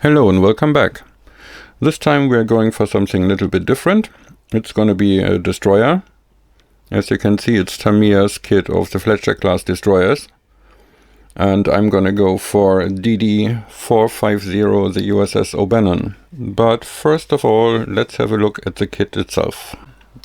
Hello and welcome back. This time we are going for something a little bit different. It's going to be a destroyer. As you can see, it's Tamiya's kit of the Fletcher class destroyers. And I'm going to go for DD450, the USS O'Bannon. But first of all, let's have a look at the kit itself.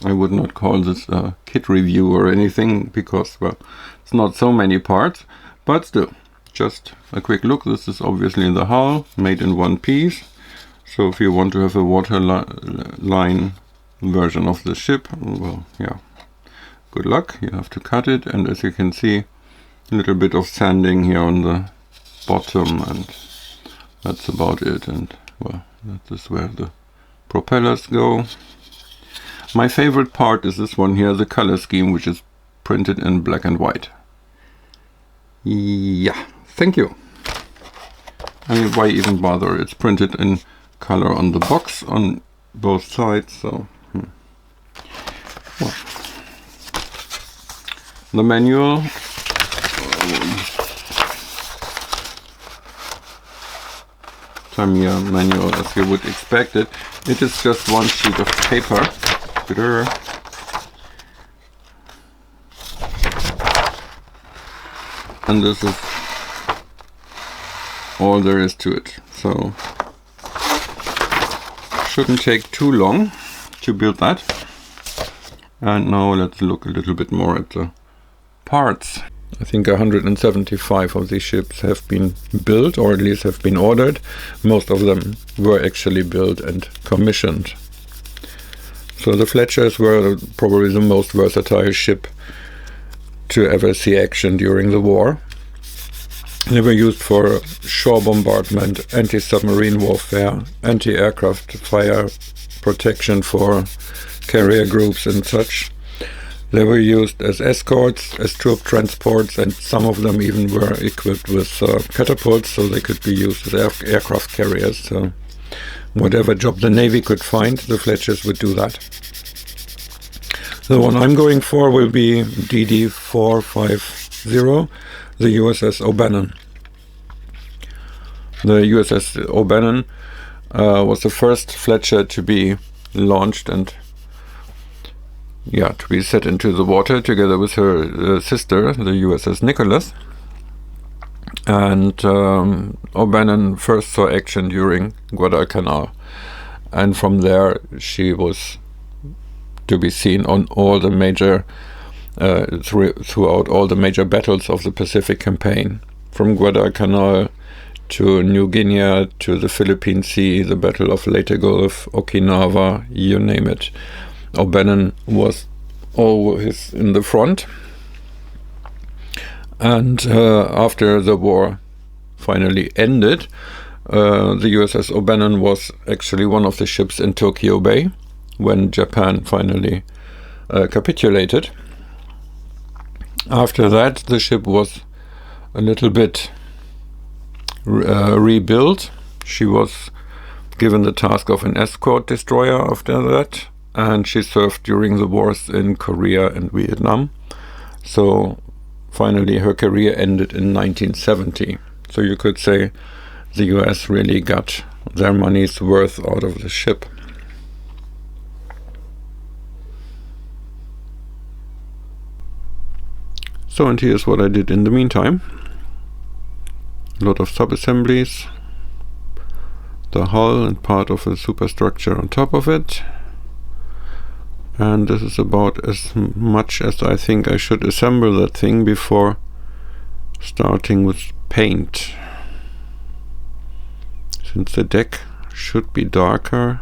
I would not call this a kit review or anything because, well, it's not so many parts, but still. Just a quick look. This is obviously the hull, made in one piece. So if you want to have a waterline version of the ship, well, yeah, good luck. You have to cut it, and as you can see, a little bit of sanding here on the bottom, and that's about it. And well, that is where the propellers go. My favorite part is this one here, the color scheme, which is printed in black and white. Yeah. Thank you. I mean, why even bother? It's printed in color on the box on both sides, so well. The manual, Tamiya manual as you would expect it. It is just one sheet of paper. And this is all there is to it, so shouldn't take too long to build that. And now let's look a little bit more at the parts. I think 175 of these ships have been built, or at least have been ordered. Most of them were actually built and commissioned. So the Fletchers were probably the most versatile ship to ever see action during the war. They were used for shore bombardment, anti-submarine warfare, anti-aircraft fire protection for carrier groups and such. They were used as escorts, as troop transports, and some of them even were equipped with catapults, so they could be used as aircraft carriers. So whatever job the Navy could find, the Fletchers would do that. The one I'm going for will be DD450, the USS O'Bannon. The USS O'Bannon was the first Fletcher to be launched and to be set into the water together with her sister, the USS Nicholas. And O'Bannon first saw action during Guadalcanal, and from there she was to be seen on all the major throughout all the major battles of the Pacific campaign, from Guadalcanal to New Guinea to the Philippine Sea, the Battle of Leyte Gulf, Okinawa, you name it. O'Bannon was always in the front. And after the war finally ended, the USS O'Bannon was actually one of the ships in Tokyo Bay when Japan finally capitulated. After that, the ship was a little bit rebuilt. She was given the task of an escort destroyer after that, and she served during the wars in Korea and Vietnam. So finally her career ended in 1970. So you could say the US really got their money's worth out of the ship. So, and here's what I did in the meantime. A lot of sub-assemblies, the hull and part of the superstructure on top of it. And this is about as much as I think I should assemble that thing before starting with paint. Since the deck should be darker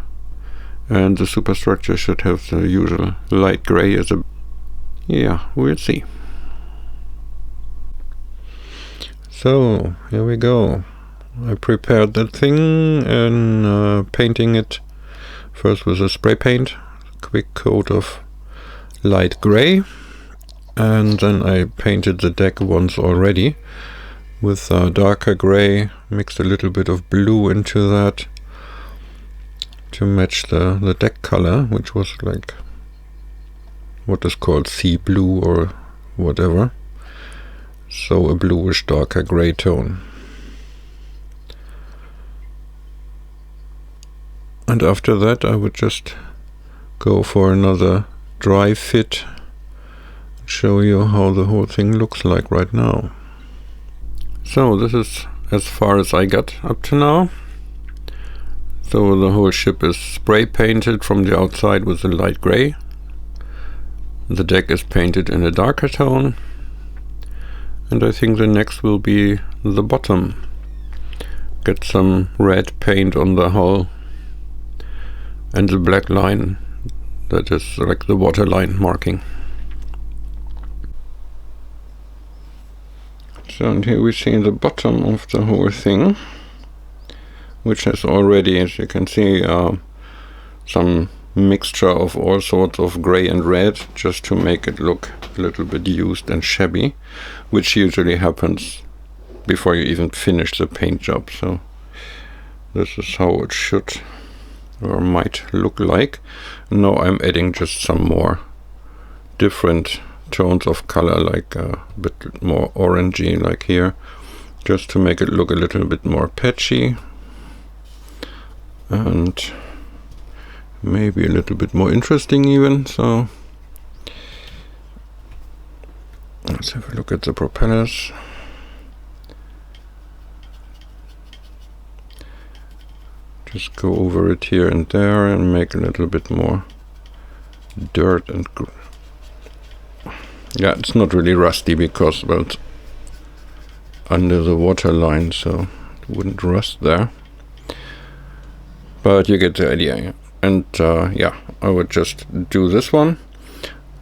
and the superstructure should have the usual light gray as a... yeah, we'll see. So, here we go. I prepared that thing and painting it first with a spray paint, quick coat of light gray, and then I painted the deck once already with darker gray, mixed a little bit of blue into that to match the deck color, which was like what is called sea blue or whatever. So a bluish darker gray tone. And after that I would just go for another dry fit, show you how the whole thing looks like right now. So this is as far as I got up to now. So the whole ship is spray painted from the outside with a light gray. The deck is painted in a darker tone. And I think the next will be the bottom. Get some red paint on the hull and the black line that is like the waterline marking. So, and here we see the bottom of the whole thing, which has already, as you can see, some mixture of all sorts of gray and red, just to make it look a little bit used and shabby, which usually happens before you even finish the paint job. So this is how it should or might look like. Now I'm adding just some more different tones of color, like a bit more orangey, like here, just to make it look a little bit more patchy and maybe a little bit more interesting even. So let's have a look at the propellers. Just go over it here and there and make a little bit more dirt and yeah, it's not really rusty because, well, it's under the water line, so it wouldn't rust there. But you get the idea. Yeah. And yeah, I would just do this one,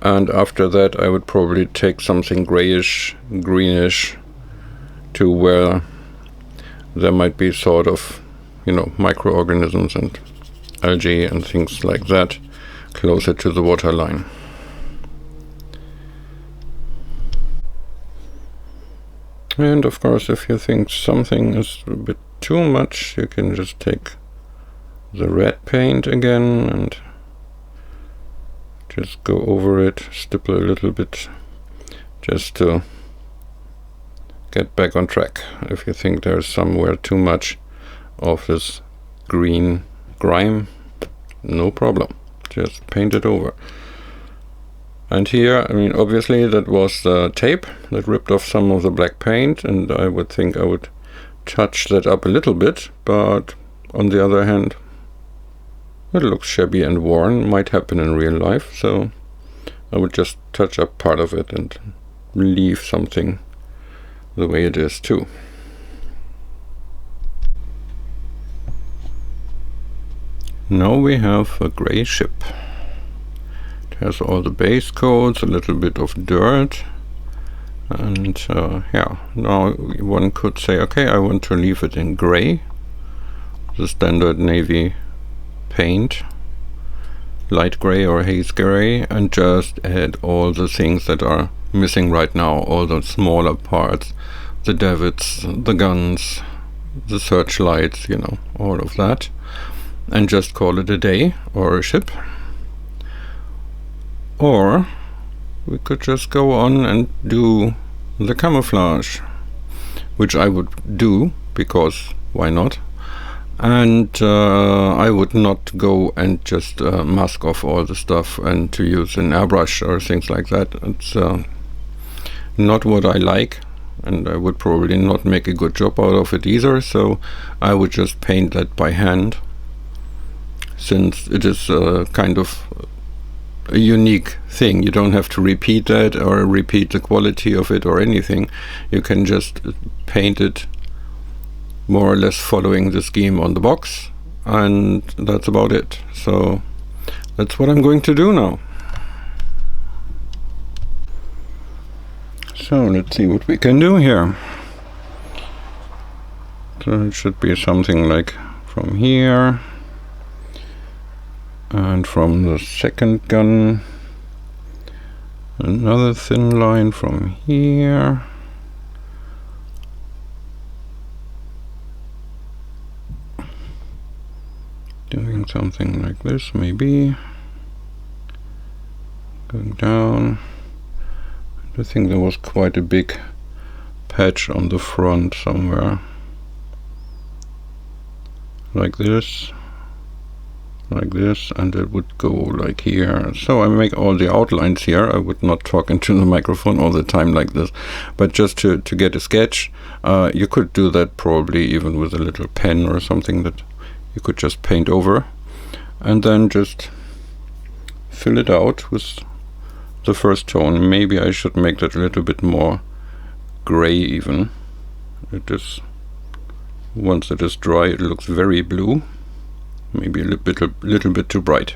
and after that I would probably take something grayish, greenish, to where there might be sort of, you know, microorganisms and algae and things like that closer to the water line. And of course, if you think something is a bit too much, you can just take the red paint again and just go over it, stipple a little bit, just to get back on track. If you think there's somewhere too much of this green grime, no problem, just paint it over. And here, I mean, obviously that was the tape that ripped off some of the black paint, and I would think I would touch that up a little bit, but on the other hand, it looks shabby and worn, might happen in real life, so I would just touch up part of it and leave something the way it is too. Now we have a gray ship. It has all the base coats, a little bit of dirt, and yeah, now one could say, okay, I want to leave it in gray, the standard navy paint, light gray or haze gray, and just add all the things that are missing right now, all the smaller parts, the davits, the guns, the searchlights, you know, all of that, and just call it a day or a ship. Or we could just go on and do the camouflage, which I would do because why not? And I would not go and just mask off all the stuff and to use an airbrush or things like that. It's not what I like, and I would probably not make a good job out of it either, so I would just paint that by hand, since it is kind of a unique thing. You don't have to repeat that or repeat the quality of it or anything. You can just paint it more or less following the scheme on the box, and that's about it. So that's what I'm going to do now. So let's see what we can do here. So it should be something like from here, and from the second gun another thin line from here, doing something like this, maybe going down. I think there was quite a big patch on the front somewhere, like this. like this, and it would go like here. So I make all the outlines here. I would not talk into the microphone all the time like this, but just to get a sketch. You could do that probably even with a little pen or something that you could just paint over, and then just fill it out with the first tone. Maybe I should make that a little bit more gray even. It is, once it is dry, it looks very blue. Maybe a little bit too bright.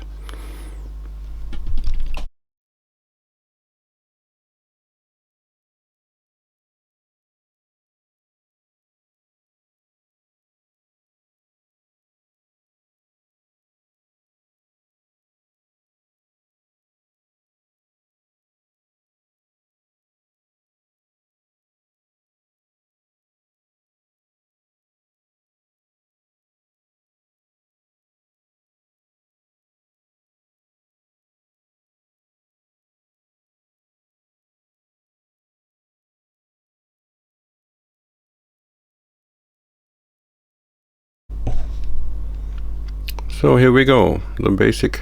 So here we go. The basic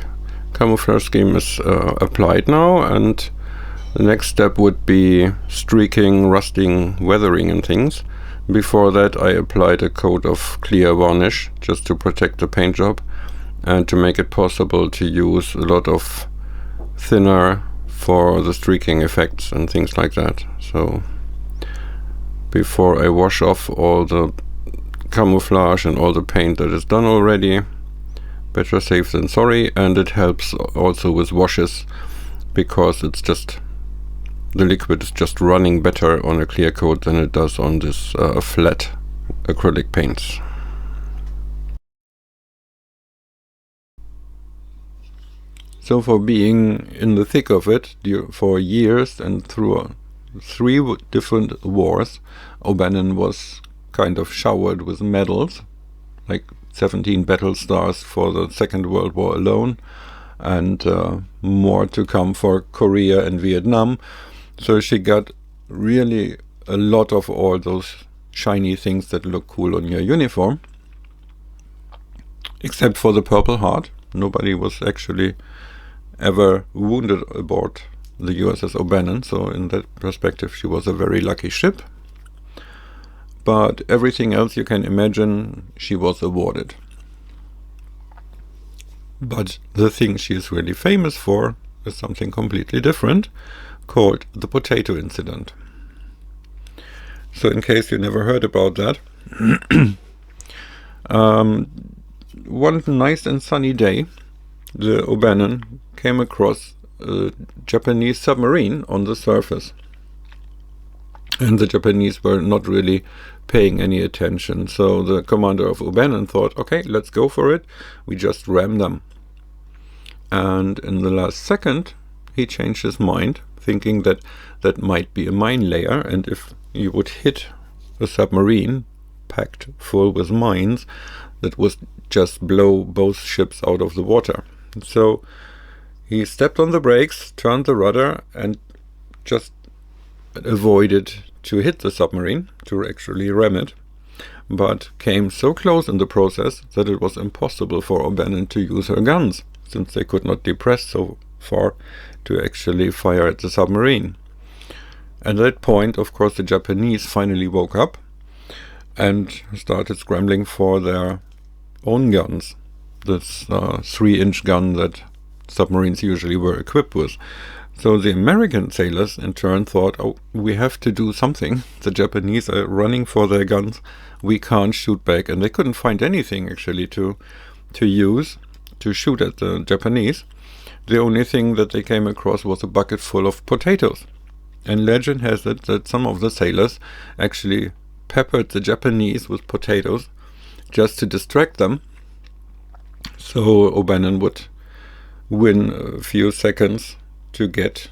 camouflage scheme is applied now, and the next step would be streaking, rusting, weathering and things. Before that I applied a coat of clear varnish just to protect the paint job and to make it possible to use a lot of thinner for the streaking effects and things like that. So before I wash off all the camouflage and all the paint that is done already, better safe than sorry. And it helps also with washes, because it's just, the liquid is just running better on a clear coat than it does on this flat acrylic paints. So for being in the thick of it for years and through 3 different wars, O'Bannon was kind of showered with medals, like 17 battle stars for the Second World War alone, and more to come for Korea and Vietnam. So she got really a lot of all those shiny things that look cool on your uniform, except for the Purple Heart. Nobody was actually ever wounded aboard the USS O'Bannon, so in that perspective she was a very lucky ship. But everything else you can imagine she was awarded. But the thing she is really famous for is something completely different, called the potato incident. So in case you never heard about that, one nice and sunny day, the O'Bannon came across a Japanese submarine on the surface. And the Japanese were not really paying any attention. So the commander of O'Bannon thought, okay, let's go for it. We just ram them. And in the last second, he changed his mind, thinking that that might be a mine layer, and if you would hit a submarine packed full with mines, that would just blow both ships out of the water. So he stepped on the brakes, turned the rudder, and just avoided to hit the submarine, to actually ram it, but came so close in the process that it was impossible for O'Bannon to use her guns, since they could not depress so far to actually fire at the submarine. At that point, of course, the Japanese finally woke up and started scrambling for their own guns, this 3-inch gun that submarines usually were equipped with. So the American sailors in turn thought, oh, we have to do something. The Japanese are running for their guns. We can't shoot back. And they couldn't find anything actually to use to shoot at the Japanese. The only thing that they came across was a bucket full of potatoes. And legend has it that some of the sailors actually peppered the Japanese with potatoes just to distract them, so O'Bannon would win a few seconds to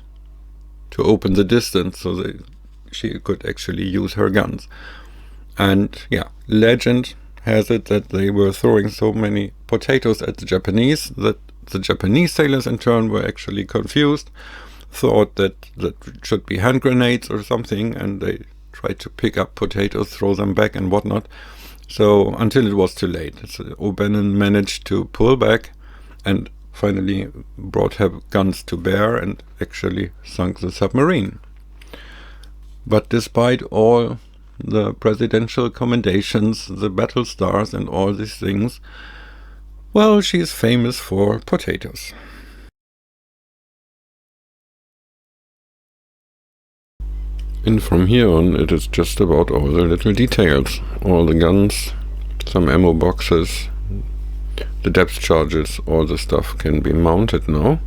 open the distance, so that she could actually use her guns. And yeah, legend has it that they were throwing so many potatoes at the Japanese that the Japanese sailors in turn were actually confused, thought that should be hand grenades or something, and they tried to pick up potatoes, throw them back and whatnot. So until it was too late. So O'Bannon managed to pull back and finally brought her guns to bear and actually sunk the submarine. But despite all the presidential commendations, the battle stars and all these things, well, she is famous for potatoes. And from here on, it is just about all the little details. All the guns, some ammo boxes, the depth charges, all the stuff can be mounted now.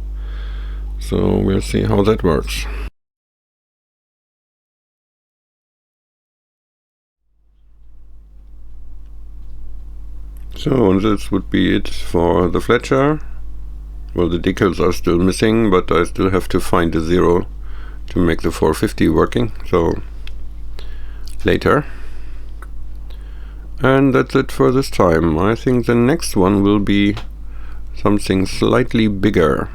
So we'll see how that works. So this would be it for the Fletcher. Well, the decals are still missing, but I still have to find a 0 to make the 450 working, so later. And that's it for this time. I think the next one will be something slightly bigger.